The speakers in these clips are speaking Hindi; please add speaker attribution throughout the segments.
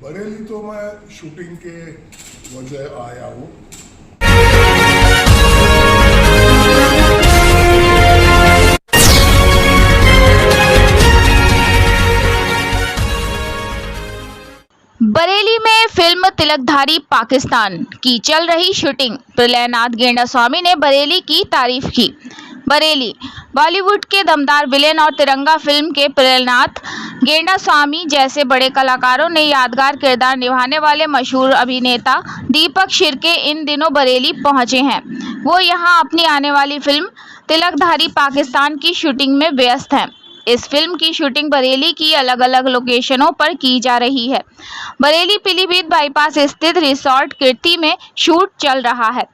Speaker 1: बरेली तो मैं शूटिंग के वजह आया हूँ।
Speaker 2: बरेली में फिल्म तिलकधारी पाकिस्तान की चल रही शूटिंग। प्रलयनाथ गेंडास्वामी ने बरेली की तारीफ की। बरेली बॉलीवुड के दमदार विलेन और तिरंगा फिल्म के प्रलयनाथ गेंडास्वामी जैसे बड़े कलाकारों ने यादगार किरदार निभाने वाले मशहूर अभिनेता दीपक शिर्के इन दिनों बरेली पहुंचे हैं। वो यहां अपनी आने वाली फिल्म तिलकधारी पाकिस्तान की शूटिंग में व्यस्त हैं। इस फिल्म की शूटिंग बरेली की अलग अलग लोकेशनों पर की जा रही है। बरेली पीलीभीत बाईपास स्थित रिसोर्ट कीर्ति में शूट चल रहा है।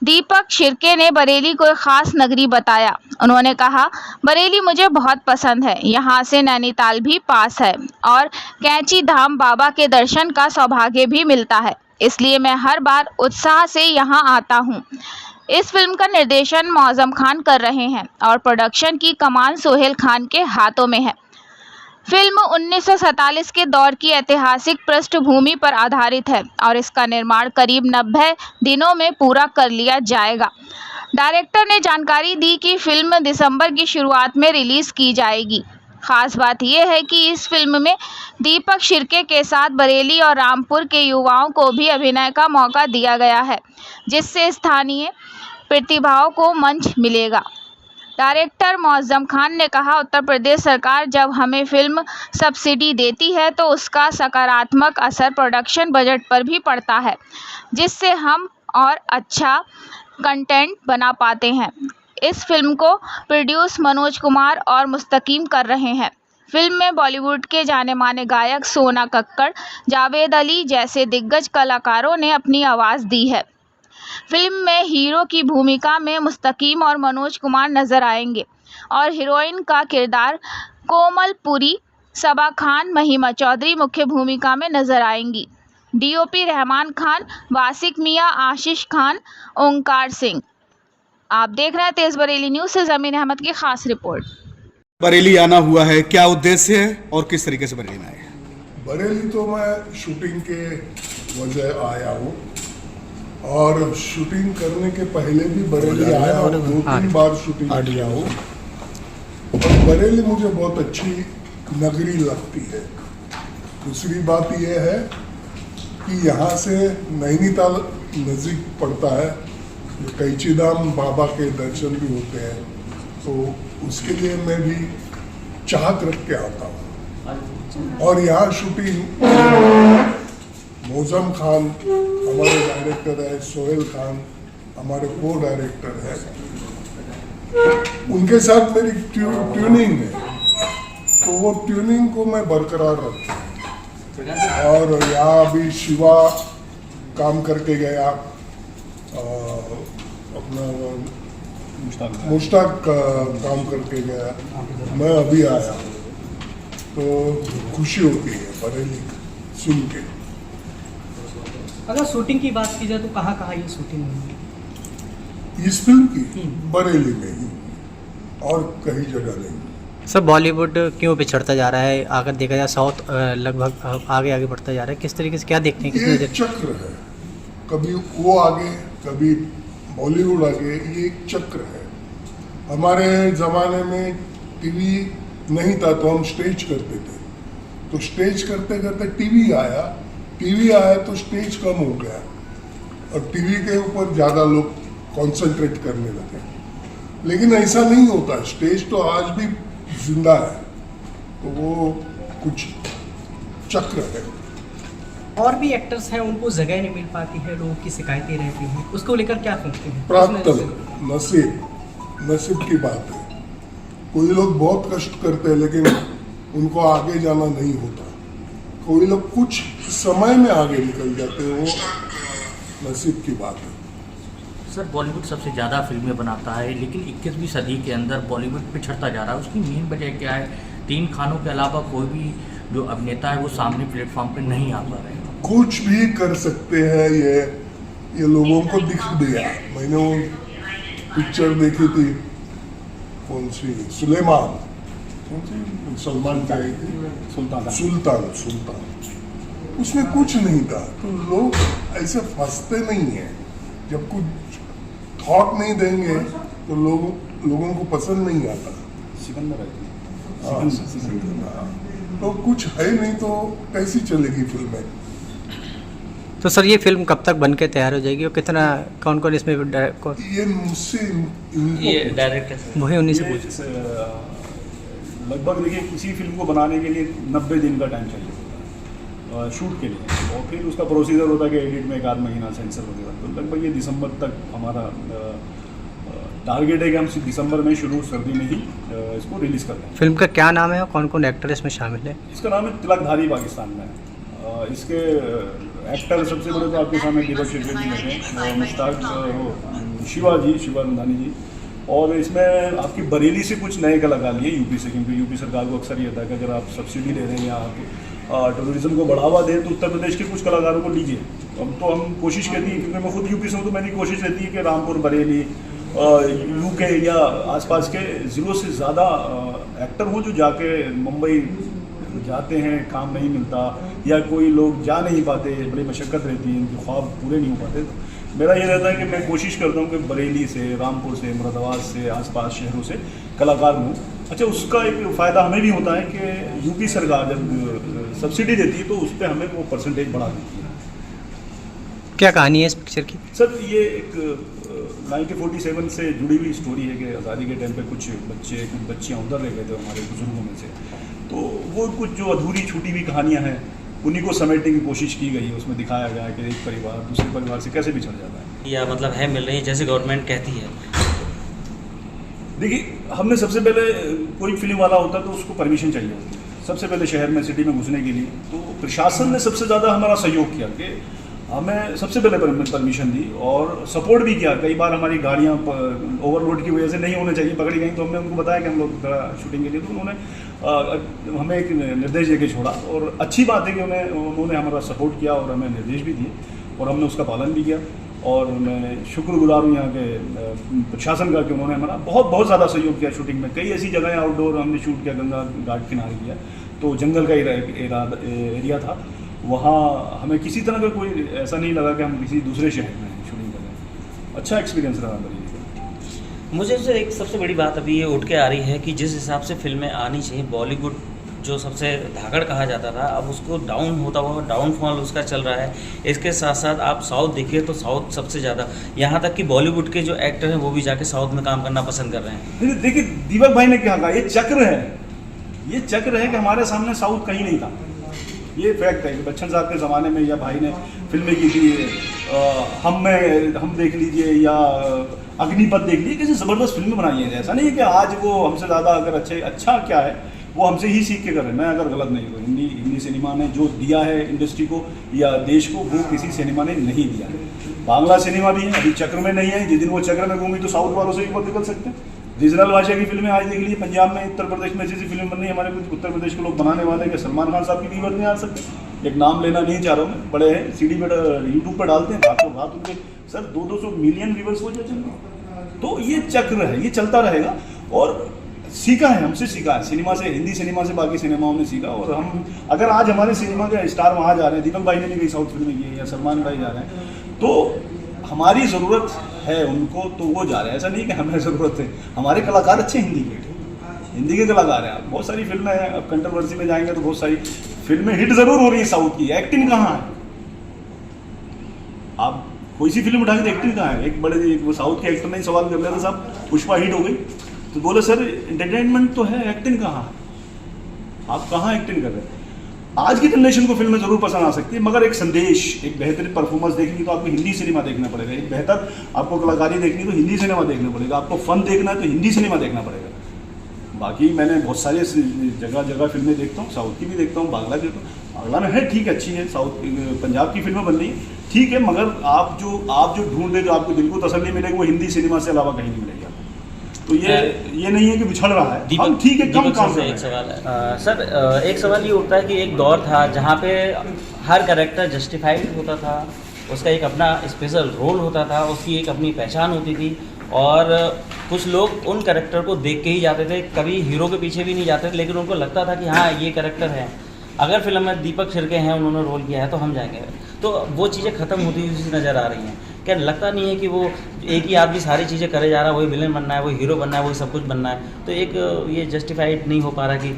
Speaker 2: दीपक शिर्के ने बरेली को एक खास नगरी बताया। उन्होंने कहा, बरेली मुझे बहुत पसंद है। यहाँ से नैनीताल भी पास है और कैंची धाम बाबा के दर्शन का सौभाग्य भी मिलता है, इसलिए मैं हर बार उत्साह से यहाँ आता हूँ। इस फिल्म का निर्देशन मौजम खान कर रहे हैं और प्रोडक्शन की कमान सोहेल खान के हाथों में है। फिल्म 1947 के दौर की ऐतिहासिक पृष्ठभूमि पर आधारित है और इसका निर्माण करीब 90 दिनों में पूरा कर लिया जाएगा। डायरेक्टर ने जानकारी दी कि फिल्म दिसंबर की शुरुआत में रिलीज की जाएगी। खास बात यह है कि इस फिल्म में दीपक शिर्के के साथ बरेली और रामपुर के युवाओं को भी अभिनय का मौका दिया गया है, जिससे स्थानीय प्रतिभाओं को मंच मिलेगा। डायरेक्टर मौजम खान ने कहा, उत्तर प्रदेश सरकार जब हमें फिल्म सब्सिडी देती है तो उसका सकारात्मक असर प्रोडक्शन बजट पर भी पड़ता है, जिससे हम और अच्छा कंटेंट बना पाते हैं। इस फिल्म को प्रोड्यूस मनोज कुमार और मुस्तकीम कर रहे हैं। फिल्म में बॉलीवुड के जाने माने गायक सोना कक्कड़, जावेद अली जैसे दिग्गज कलाकारों ने अपनी आवाज़ दी है। फिल्म में हीरो की भूमिका में मुस्तकीम और मनोज कुमार नजर आएंगे और हीरोइन का किरदार कोमल पुरी, सबा खान, महिमा चौधरी मुख्य भूमिका में नजर आएंगी। डीओपी रहमान खान, वासिक मियां, आशीष खान, ओंकार सिंह। आप देख रहे हैं तेज बरेली न्यूज़ से जमीन अहमद की खास रिपोर्ट।
Speaker 3: बरेली आना हुआ है, क्या उद्देश्य है और किस तरीके से बरेली में आए?
Speaker 1: बरेली तो मैं शूटिंग के वजह आया हूँ और शूटिंग करने के पहले भी बरेली आया हूँ, 2-3 बार शूटिंग किया हूँ। और बरेली मुझे बहुत अच्छी नगरी लगती है। दूसरी बात यह है कि यहाँ से नैनीताल नज़दीक पड़ता है, कैंची धाम बाबा के दर्शन भी होते हैं, तो उसके लिए मैं भी चाहत रख के आता हूँ। और यहाँ शूटिंग मौजम खान हमारे डायरेक्टर है, सोहेल खान हमारे को डायरेक्टर है, उनके साथ मेरी ट्यूनिंग है, तो वो ट्यूनिंग को मैं बरकरार रखता हूँ। और यहाँ अभी शिवा काम करके गया, अपना मुश्ताक काम करके गया, मैं अभी आया, तो खुशी होती है बरेली सुन के।
Speaker 4: अगर शूटिंग की बात की जाए तो कहाँ कहाँ ये शूटिंग हुई?
Speaker 1: इस फिल्म की बरेली में ही, और कहीं जगह नहीं।
Speaker 5: सर, बॉलीवुड क्यों पिछड़ता जा रहा है? अगर देखा जाए साउथ लगभग आगे आगे बढ़ता जा रहा है, किस तरीके से क्या देखते हैं?
Speaker 1: ये चक्र है, कभी वो आगे कभी बॉलीवुड आगे, ये एक चक्र है। हमारे ज़माने में टीवी नहीं था तो हम स्टेज करते थे, तो स्टेज करते करते टीवी आया तो स्टेज कम हो गया और टीवी के ऊपर ज़्यादा लोग कंसंट्रेट करने लगे। लेकिन ऐसा नहीं होता, स्टेज तो आज भी जिंदा है, तो वो कुछ चक्र है।
Speaker 4: और भी एक्टर्स हैं, उनको जगह नहीं मिल पाती है, लोगों की शिकायतें रहती हैं, उसको लेकर क्या सोचते हैं?
Speaker 1: प्राप्त नसीब की बात है। कोई लोग बहुत कष्ट करते हैं लेकिन उनको आगे जाना नहीं होता, कोई लोग कुछ समय में आगे निकल जाते हैं, वो नसीब की बात है।
Speaker 6: सर, बॉलीवुड सबसे ज़्यादा फिल्में बनाता है, लेकिन 21वीं सदी के अंदर बॉलीवुड पिछड़ता जा रहा है। उसकी मेन वजह क्या है? 3 खानों के अलावा कोई भी जो अभिनेता है वो सामने प्लेटफॉर्म पे नहीं आ पा रहे हैं।
Speaker 1: कुछ भी कर सकते हैं, ये लोगों को दिख गया। मैंने वो पिक्चर देखी थी, कौन सी, सुलेमान, कौन सी, सलमान की, सुल्तान। उसमें कुछ नहीं था। तो लोग ऐसे फंसते नहीं हैं। जब कुछ थॉट नहीं देंगे तो लोगों को पसंद नहीं आता। हाँ, तो कुछ है नहीं तो कैसी चलेगी फिल्में।
Speaker 5: तो सर ये फिल्म कब तक बन के तैयार हो जाएगी और कितना कौन कौन इसमें
Speaker 1: ये मुझसे
Speaker 6: ये डायरेक्टर
Speaker 5: वही उन्हीं से पूछ।
Speaker 7: लगभग देखिए किसी फिल्म को बनाने के लिए 90 दिन का टाइम चाहिए होता है शूट के लिए, और फिर उसका प्रोसीजर होता है कि एडिट में 1 महीना, सेंसर वगैरह। तो लगभग ये दिसंबर तक हमारा टारगेट है कि हम दिसंबर में शुरू सर्दी में ही इसको रिलीज़ कर दें।
Speaker 5: फिल्म का क्या नाम है और कौन कौन एक्टर इसमें शामिल है?
Speaker 7: इसका नाम है तिलकधारी पाकिस्तान में। इसके एक्टर सबसे बड़े तो आपके सामने दीपक शेट्टी जी लगे, मुश्ताक शिवा रंधानी जी, और इसमें आपकी बरेली से कुछ नए कलाकार लिए यूपी से, क्योंकि यूपी सरकार को अक्सर ये होता है कि अगर आप सब्सिडी ले रहे हैं या आप टूरिज्म को बढ़ावा दें तो उत्तर प्रदेश के कुछ कलाकारों को लीजिए। अब तो हम कोशिश करती है, क्योंकि मैं खुद यूपी से हूँ, तो मेरी कोशिश रहती है कि रामपुर, बरेली, यूके या आसपास के ज़िलों से ज़्यादा एक्टर हों जो जाके मुंबई जाते हैं, काम नहीं मिलता या कोई लोग जा नहीं पाते, बड़ी मशक्क़त रहती है, इनके ख्वाब पूरे नहीं हो पाते। तो मेरा ये रहता है कि मैं कोशिश करता हूँ कि बरेली से, रामपुर से, मुरादाबाद से, आसपास शहरों से कलाकार हों। अच्छा, उसका एक फ़ायदा हमें भी होता है कि यूपी सरकार जब सब्सिडी देती है तो उस पर हमें वो परसेंटेज बढ़ा देती है।
Speaker 5: क्या कहानी है इस पिक्चर की?
Speaker 7: सर ये एक 1947 से जुड़ी हुई स्टोरी है कि आज़ादी के टाइम पे कुछ बच्चियाँ उधर रह गए थे हमारे बुजुर्गों में से, तो वो कुछ जो अधूरी छूटी हुई कहानियाँ हैं उन्हीं को समेटने की कोशिश की गई है। उसमें दिखाया गया है कि एक परिवार दूसरे परिवार से कैसे बिछड़ जाता है,
Speaker 6: या मतलब है मिल रही है जैसे गवर्नमेंट कहती है।
Speaker 7: देखिए, हमने सबसे पहले कोई फिल्म वाला होता है तो उसको परमिशन चाहिए होती है सबसे पहले शहर में, सिटी में घुसने के लिए। तो प्रशासन ने सबसे ज़्यादा हमारा सहयोग किया कि हमें सबसे पहले परमिशन दी और सपोर्ट भी किया। कई बार हमारी गाड़ियाँ ओवरलोड की वजह से नहीं होने चाहिए, पकड़ी गई, तो हमने उनको बताया कि हम लोग शूटिंग के लिए, तो उन्होंने हमें एक निर्देश देके छोड़ा। और अच्छी बात है कि उन्होंने हमारा सपोर्ट किया और हमें निर्देश भी दिए और हमने उसका पालन भी किया। और मैं शुक्रगुजार हूँ यहाँ के प्रशासन का कि उन्होंने हमारा बहुत ज़्यादा सहयोग किया शूटिंग में। कई ऐसी जगहें आउटडोर हमने शूट किया, गंगा घाट किनारे किया, तो जंगल का एरिया था, वहाँ हमें किसी तरह का कोई ऐसा नहीं लगा कि हम किसी दूसरे शहर में शूटिंग कर रहे हैं। अच्छा एक्सपीरियंस रहा मेरे लिए।
Speaker 6: मुझे उससे एक सबसे बड़ी बात अभी ये उठ के आ रही है कि जिस हिसाब से फिल्में आनी चाहिए, बॉलीवुड जो सबसे धाकड़ कहा जाता था, अब उसको डाउन होता हुआ डाउनफॉल उसका चल रहा है। इसके साथ साथ आप साउथ देखिए तो साउथ सबसे ज़्यादा, यहाँ तक कि बॉलीवुड के जो एक्टर हैं वो भी जाके साउथ में काम करना पसंद कर रहे हैं।
Speaker 7: देखिए, दीपक भाई ने क्या कहा, ये चक्र है कि हमारे सामने साउथ कहीं नहीं था। ये फैक्ट है कि बच्चन साहब के ज़माने में या भाई ने फिल्में की थी, हम देख लीजिए या अग्निपथ देख लीजिए, कैसे ज़बरदस्त फिल्में बनाई है। ऐसा नहीं है कि आज वो हमसे ज़्यादा अगर अच्छा क्या है वो हमसे ही सीख के कर रहे हैं। मैं अगर गलत नहीं हूँ, हिंदी सिनेमा ने जो दिया है इंडस्ट्री को या देश को, वो किसी सिनेमा ने नहीं दिया है। बांग्ला सिनेमा भी है, अभी चक्र में नहीं है। जिस दिन वो चक्र में घूमी तो साउथ वालों से भी बहुत निकल सकते हैं। रीजनल भाषा की फिल्में आज देख लीजिए, पंजाब में, उत्तर प्रदेश में ऐसी फिल्म बन रही है। हमारे कुछ उत्तर प्रदेश के लोग बनाने वाले हैं, सलमान खान साहब की लीवर नहीं आ सकते। एक नाम लेना नहीं चाह रहा हूँ मैं, बड़े हैं, सीडी पे यूट्यूब पर डालते हैं, रातों रात उनके सर 200 मिलियन व्यूवर्स हो जाते हैं। तो ये चक्र है, ये चलता रहेगा। और सीखा है, हमसे सीखा है सिनेमा से, हिंदी सिनेमा से बाकी सिनेमाओं ने सीखा। और हम अगर आज हमारे सिनेमा के स्टार वहाँ जा रहे हैं, दीपक भाई ने भी कई साउथ फिल्में की है या सलमान भाई जा रहे हैं, तो हमारी ज़रूरत है उनको, तो वो जा रहे हैं। ऐसा नहीं कि हमें ज़रूरत है, हमारे कलाकार अच्छे हिंदी के कलाकार हैं। बहुत सारी फिल्में हैं, अब कंट्रोवर्सी में जाएंगे तो बहुत सारी फिल्में हिट ज़रूर हो रही है साउथ की। एक्टिंग कहाँ है? आप कोई सी फिल्म उठा के एक्टिंग कहाँ है? एक बड़े वो साउथ के एक्टर ने सवाल कर लिया था, साहब पुष्पा हिट हो गई तो बोले सर एंटरटेनमेंट तो है, एक्टिंग कहाँ? आप कहाँ एक्टिंग कर रहे हैं? आज की जनरेशन को फिल्में जरूर पसंद आ सकती है, मगर एक संदेश, एक बेहतरीन परफॉर्मेंस देखनी तो आपको हिंदी सिनेमा देखना पड़ेगा। एक बेहतर आपको कलाकारी देखनी तो हिंदी सिनेमा देखना पड़ेगा। आपको फन देखना है तो हिंदी सिनेमा देखना पड़ेगा। बाकी मैंने बहुत सारे जगह फिल्में देखता हूँ, साउथ की भी देखता हूँ, बांग्ला देखता हूँ। बांग्ला में है ठीक है, अच्छी है। साउथ पंजाब की फिल्में बन रही है ठीक है, मगर आप जो ढूंढ रहे, जो आपको दिल को तसल्ली मिलेगी, वो हिंदी सिनेमा से अलावा कहीं नहीं मिलेगी। तो ये नहीं है कि बिछड़ रहा है, हम ठीक है, कम काम कर रहे हैं।
Speaker 6: एक सवाल है सर, एक सवाल ये उठता है कि एक दौर था जहाँ पे हर कैरेक्टर जस्टिफाइड होता था, उसका एक अपना स्पेशल रोल होता था, उसकी एक अपनी पहचान होती थी, और कुछ लोग उन कैरेक्टर को देख के ही जाते थे, कभी हीरो के पीछे भी नहीं जाते थे, लेकिन उनको लगता था कि हाँ ये कैरेक्टर है।
Speaker 8: अगर फिल्म में दीपक शिर्के हैं, उन्होंने रोल किया है तो हम जाएंगे। तो वो चीज़ें ख़त्म होती हुई नज़र आ रही हैं। क्या लगता नहीं है कि वो एक ही आदमी सारी चीज़ें करे जा रहा है, वही विलेन बनना है, वही हीरो बनना है, वही सब कुछ बनना है, तो एक ये जस्टिफाइड नहीं हो पा रहा कि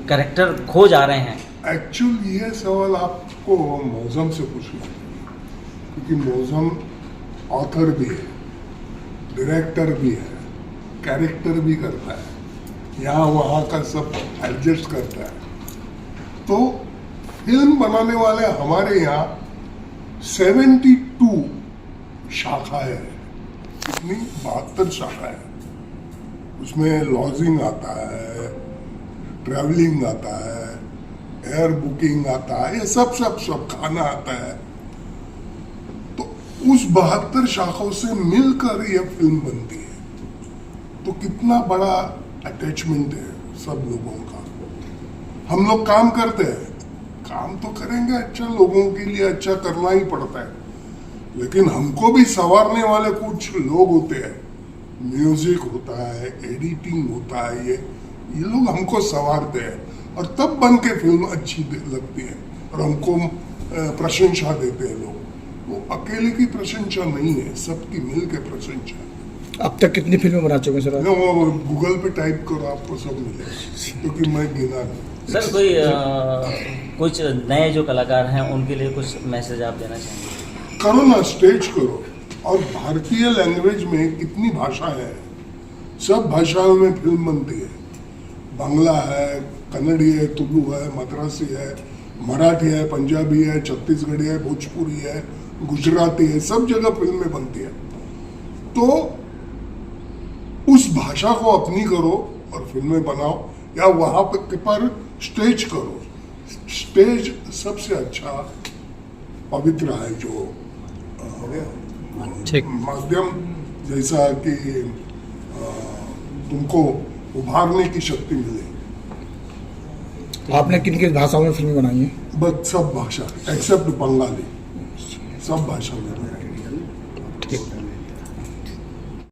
Speaker 8: कैरेक्टर खो जा रहे हैं।
Speaker 1: एक्चुअली ये सवाल आपको मौजम से पूछना है, क्योंकि मौजम ऑथर भी है, डायरेक्टर भी है, कैरेक्टर भी करता है, यहाँ वहाँ का सब एडजस्ट करता है। तो फिल्म बनाने वाले हमारे यहाँ 72 शाखाएं हैं, कितनी 72 शाखाएं हैं। उसमें लॉजिंग आता है, ट्रैवलिंग आता है, एयर बुकिंग आता है, ये सब खाना आता है। तो उस 72 शाखाओं से मिलकर ये फिल्म बनती है। तो कितना बड़ा अटैचमेंट है सब लोगों का। हम लोग काम करते हैं, काम तो करेंगे, अच्छा लोगों के लिए अच्छा करना ही पड़ता है, लेकिन हमको भी संवारने वाले कुछ लोग होते हैं। म्यूजिक होता है, एडिटिंग होता है, ये लोग हमको संवारते हैं और तब बन के फिल्म अच्छी लगती है और हमको प्रशंसा देते हैं लोग। वो अकेले की प्रशंसा नहीं है, सबकी मिल के प्रशंसा है।
Speaker 9: अब तक कितनी फिल्में बना चुके हैं सर?
Speaker 1: वो गूगल पे टाइप करो, आपको सब मिलेगा, क्योंकि मैं गिना नहीं।
Speaker 8: सर कोई कुछ नए जो कलाकार हैं उनके लिए कुछ मैसेज आप देना चाहेंगे?
Speaker 1: करो ना, स्टेज करो। और भारतीय लैंग्वेज में कितनी भाषा है, सब भाषाओं में फिल्म बनती है। बांग्ला है, कन्नड़ी है, तुलु है, मद्रासी है, मराठी है, पंजाबी है, छत्तीसगढ़ी है, भोजपुरी है, गुजराती है, सब जगह फिल्में बनती है। तो उस भाषा को अपनी करो और फिल्में बनाओ, या वहां पर स्टेज करो। स्टेज सबसे अच्छा पवित्र है, जो माध्यम जैसा कि तुमको उभारने की शक्ति मिले।
Speaker 9: आपने किन किन भाषाओं में फिल्में बनाई हैं?
Speaker 1: बस सब भाषा एक्सेप्ट बंगाली, सब भाषा में।